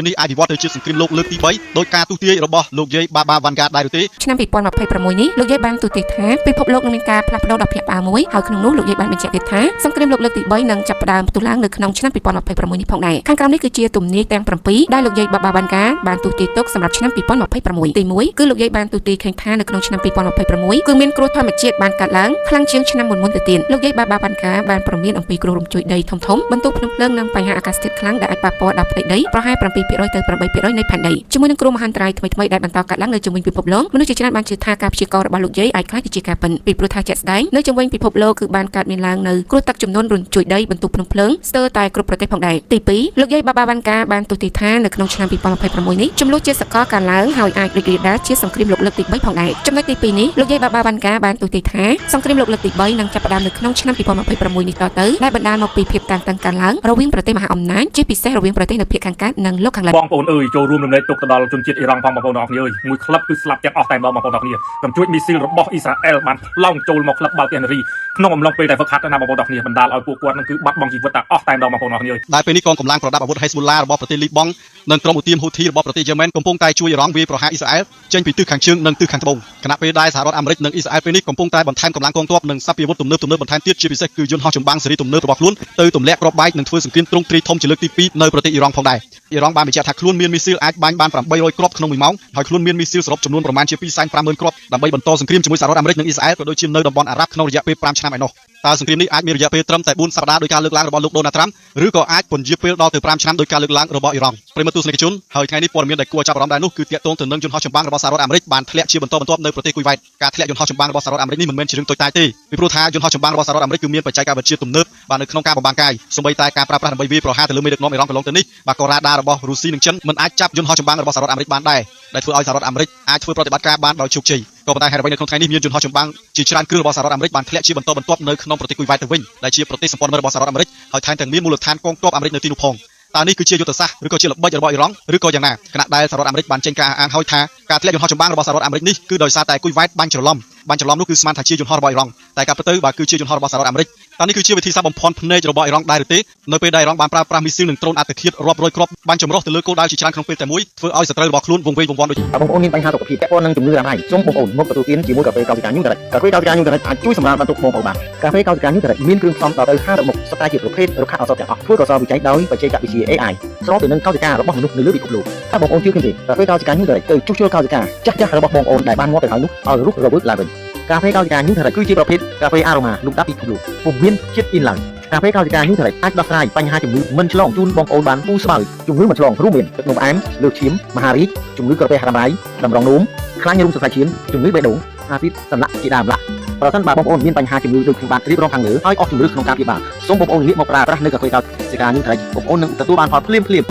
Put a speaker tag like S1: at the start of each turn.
S1: នេះអាចវិវត្តទៅជាសង្គ្រាមលោកលើកទី3ដោយការទូទាយរបស់លោកយាយបាបាវ៉ាន់កាដែរឬទេ
S2: ឆ្នាំ2026នេះលោកយាយបានទូទាយថាពិភពលោកនឹងមានការផ្លាស់ប្ដូរដ៏ភ្ញាក់ផ្អើលមួយហើយក្នុងនោះលោកយាយបានបញ្ជាក់ទៀតថាសង្គ្រាមលោកលើកទី3នឹងចាប់ផ្ដើមផ្ទុះឡើងនៅក្នុងឆ្នាំ2026នេះផងដែរខាងក្រោមនេះគឺជាទំនាយទាំង7ដែលលោកយាយបាបាវ៉ាន់កាបានទូទាយទុកសម្រាប់ឆ្នាំ2026ទី1គឺលោកយាយបានទូទាយឃើញថានៅក្នុងឆ្នាំ2026គឺមានគ្រោះធម្មជាតិបានកើតឡើងខ្លាំងជាងឆ្នាំមុនទៅទៀតលោកយាយបាបាវ៉ាន់កាបានប្រមានអំពីគ្រោះរំជួយដីធំៗបន្ទុកភ្នំភ្លើងនិងបញ្ហាអាកាសធាតុខ្លាំងដែលអាចប៉ះពាល់ដល់ផ្ទៃដីប្រហែល7%ទៅ8%នៃផែនដីជាមួយនឹងគ្រោះមហន្តរាយថ្មីៗដែលបន្តកើតឡើងនៅជុំវិញពិភពលោកមនុស្សជាច្រើនបានជឿថាការព្យាករណ៍របស់លោកយាយអាចក្លាយជាការពិតពីព្រោះថាជាក់ស្ដែងនៅជុំវិញពិភពលោកគឺបានកើតមានឡើងនៅគ្រោះទឹកជំនន់រំជួយដីបន្ទុកភ្នំភ្លើងស្ទើរតែគ្រប់ប្រទេសផងដែរទី2លោកយាយបាបាវ៉ាន់កាបានទូទាយថានៅក្នុងឆ្នាំ2026នេះចំនួនជាតិសកលកើនឡើងហើយអាចរីករាលដាលជាសង្គ្រាមលោកលើកទី3ផងដែរចំណុចទី2នេះលោកយាយបាបាវ៉ាន់កាបានទូទាយថាសង្គ្រាមលោកលើកទី3នឹងចាប់ផ្ដើមនៅក្នុងឆ្នាំ2026នេះតទៅដែលបណ្ដាលមកពីភាពតានតឹងកើនឡើងរវាងប្រទេសមហាអំណាចជាពិសេសរវាងប្រទេសនៅភាគខាងកើតនិងលោកខាងលិច
S3: បងប្អូនអើយចូលរួមរំលែកទុកទៅដល់ជនជាតិអ៊ីរ៉ង់ផងបងប្អូនអរគ្នាអើយមួយក្លឹបគឺស្លាប់ទាំងអស់តែម្ដងបងប្អូនអរគ្នាកំជួយមីស៊ីលរបស់អ៊ីស្រាអែលបានឡោមចូលមកក្លឹបបាល់ទានារីក្នុងអំឡុងពេលដែលហ្វឹកហាត់ណាបងប្អូនអរគ្នាបណ្ដាលឲ្យពួកគាត់នឹងគឺបាត់បង់ជីវិតតែអស់តែម្ដងបងប្អូនអរគ្នាអើយ
S1: ដែលពេលនេះកងកម្លាំងប្រដាប់អាវុធ Hezbollah របស់ប្រទេសលីបង់និងក្រុមឧទាមហ៊ូធីរបស់ប្រទេសយេម៉ែនកំពុងតែជួយអ៊ីរ៉ង់វាយប្រហារអ៊ីស្រាអែលចេញពីទិសខាងជើងនិងទិសខាងត្បូងខណៈពេលដែលសហរដ្ឋអាមេរិកនិងអ៊ីស្រាអែលពេលនេះកំពុងតែបន្ថែមកម្លាំងកងទ័ពនិងសព្វអាវុធទំនើបបន្ថែមទៀតជាពិសេសគឺយន្តហោះចម្បាំងស៊េរីទំនើបរបស់ខ្លួនទៅទម្លាក់គ្រាប់បែកនិងធ្វើសង្គ្រាមទ្រង់ទ្រាយធំជាលើកទី2នៅប្រទេសអ៊ីរ៉ង់ផងដែរអ៊ីរ៉ង់បានបញ្ជាក់ថាខ្លួនមានមីស៊ីលអាចបាញ់បាន800គ្រាប់ក្នុង1ម៉ោងហើយខ្លួនមានមីស៊ីលសរុបចំនួនប្រមាណជា250,000គ្រាប់ដើម្បីបន្តសង្គ្រាមជាមួយសហរដ្ឋអាមេរិកនិងអ៊ីស្រាអែលក៏ដូចជានៅតំបន់អារ៉ាប់ក្នុងរយៈពេល5ឆ្នាំឯណោះតើសង្គ្រាមនេះអាចមានរយៈពេលត្រឹមតែ4សប្តាហ៍ដោយការលើកឡើងរបស់លោកដូណាល់ត្រាំឬក៏អាចពន្យាពេលដល់ទៅ5ឆ្នាំដោយការលើកឡើងរបស់អ៊ីរ៉ង់ប្រិមត្តទស្សនិកជនហើយថ្ងៃនេះព័ត៌មានដែលគួរចាប់អារម្មណ៍ដែរនោះគឺទាក់ទងទៅនឹងយន្តហោះចម្បាំងរបស់សហរដ្ឋអាមេរិកបានធ្លាក់ជាបន្តបន្ទាប់នៅប្រទេសគុយវ៉ែតការធ្លាក់យន្តហោះចម្បាំងរបស់សហរដ្ឋអាមេរិកនេះមិនមែនជារឿងតូចតាចទេពីព្រោះថាយន្តហោះចម្បាំងរបស់សហរដ្ឋអាមេរិកគឺមានបច្ចេកវិទ្យាទំនើបបាននៅក្នុងការបំផាំងកាយសូម្បីតែការប្រើប្រាស់ដើម្បីវាយប្រហារទៅលើមេដឹកនាំអ៊ីរ៉ង់កន្លងទៅនេះបាទក៏រ៉ាដារបស់រុស្ស៊ីនិងចិនមិនអាចចាប់យន្តហោះចម្បាំងរបស់សហរដ្ឋអាមេរិកបានដែរដែលធ្វើឲ្យសហរដ្ឋអាមេរិកអាចធ្វើប្រតិបត្តិការបានដោយជោគជ័យក៏ប៉ុន្តែហេតុអ្វីនៅក្នុងថ្ងៃនេះមានយន្តហោះចម្បាំងជាច្រើនគ្រឿងរបស់សហរដ្ឋអាមេរិកបានធ្លាក់ជាបន្តបន្ទាប់នៅក្នុងប្រទេសគុយវ៉ែតទៅវិញដែលជាប្រទេសសម្ព័ន្ធមិត្តរបស់សហរដ្ឋអាមេរិកហើយថែមទាំងមានមូលដ្ឋានកងទ័ពអាមេរិកនៅទីនោះផងតើនេះគឺជាយុទ្ធសាស្ត្រឬក៏ជាល្បិចរបស់អ៊ីរ៉ង់ឬក៏យ៉ាងណាខណៈដែលសហរដ្ឋអាមេរិកបានចេញការអះអាងហើយថាការធ្លាក់យន្តហោះចម្បាំងរបស់សហរដ្ឋអាមេរិកនេះគឺដោយសារតែគុយវ៉ែតបាញ់ច្រឡំនោះគឺស្មានថាជាយន្តហោះរបស់អ៊ីរ៉ង់តែការពិតទៅបាទគឺជាយន្តហោះរបស់សហរដ្ឋអាមេរិកតើនេះគឺជាវិធីសាស្ត្របំផន់ភ្នែករបស់អ៊ីរ៉ង់ដែរឬទេនៅពេលដែលអ៊ីរ៉ង់បានប្រើប្រាស់មីស៊ីលនិងដ្រូនអត្តឃាតរាប់រយគ្រាប់បាញ់ចម្រុះទៅលើគោលដៅជាច្រើនក្នុងពេលតែមួយធ្វើឲ្យសត្រូវរបស់ខ្លួនវង្វេងវង្វាន់ដូច
S4: បងប្អូនមានបញ្ហាសុខភាពពាក់ព័ន្ធនឹងជំងឺរ៉ាំរ៉ៃសូមបងប្អូនមកទទួលទានជាមួយកាហ្វេកោសិកាញូតារិចកាហ្វេកោសិកាញូតារិចអាចជួយសម្រាលបន្ទុកបងប្អូនបានកាហ្វេកោសិកាញូតារិចមានគ្រឿងផ្សំដល់ទៅ50មុខសុទ្ធតែជាប្រភេទរុក្ខឱសថទាំងអស់ធ្វើកសលវិច័យដោយបច្ចេកវិទ្យា AI ស្របទៅនឹងកោសិការបស់មនុស្សនៅលើពិភពលោកถ้าបងប្អូនជឿខ្ញុំទេកាហ្វេកោសិកាញូតារិចទៅជួសជុលកោសិកាចាស់របស់បងប្អូនដែលបានងាប់ទៅហើយនោះឲ្យរុះរវើកឡើងវិញកាហ្វេកោសិកាញូតារិចគឺជាប្រភេទកាហ្វេអារ៉ូម៉ាលំដាប់ពិភពលោកពុំមានជាតិអ៊ីនឡើយកាហ្វេកោសិកាញូតារិចអាចដោះស្រាយបញ្ហាជំងឺមិនឆ្លងជូនបងប្អូនបានពូស្បើយជំងឺមិនឆ្លងរួមមានទឹកនោមផ្អែមលើកឈាមមហារីកជំងឺក្រពះរ៉ាំរ៉ៃតម្រងនោមខ្លាញ់រុំសរសៃឈាមជំងឺបេះដូងអាស៊ីតសន្លាក់ជាដើមឡាក់ប្រសិនបើបងប្អូនមានបញ្ហាជំងឺដូចខ្ញុំបានរៀបរាប់ខាងលើហើយអស់ជំរឿនក្នុងការព្យាបាលសូមបងប្អូនងាកមកប្រើប្រាស់នៅកាហ្វេកោសិកាញូតារិចបងប្អូននឹងទទួលបានផលភ្លាមៗ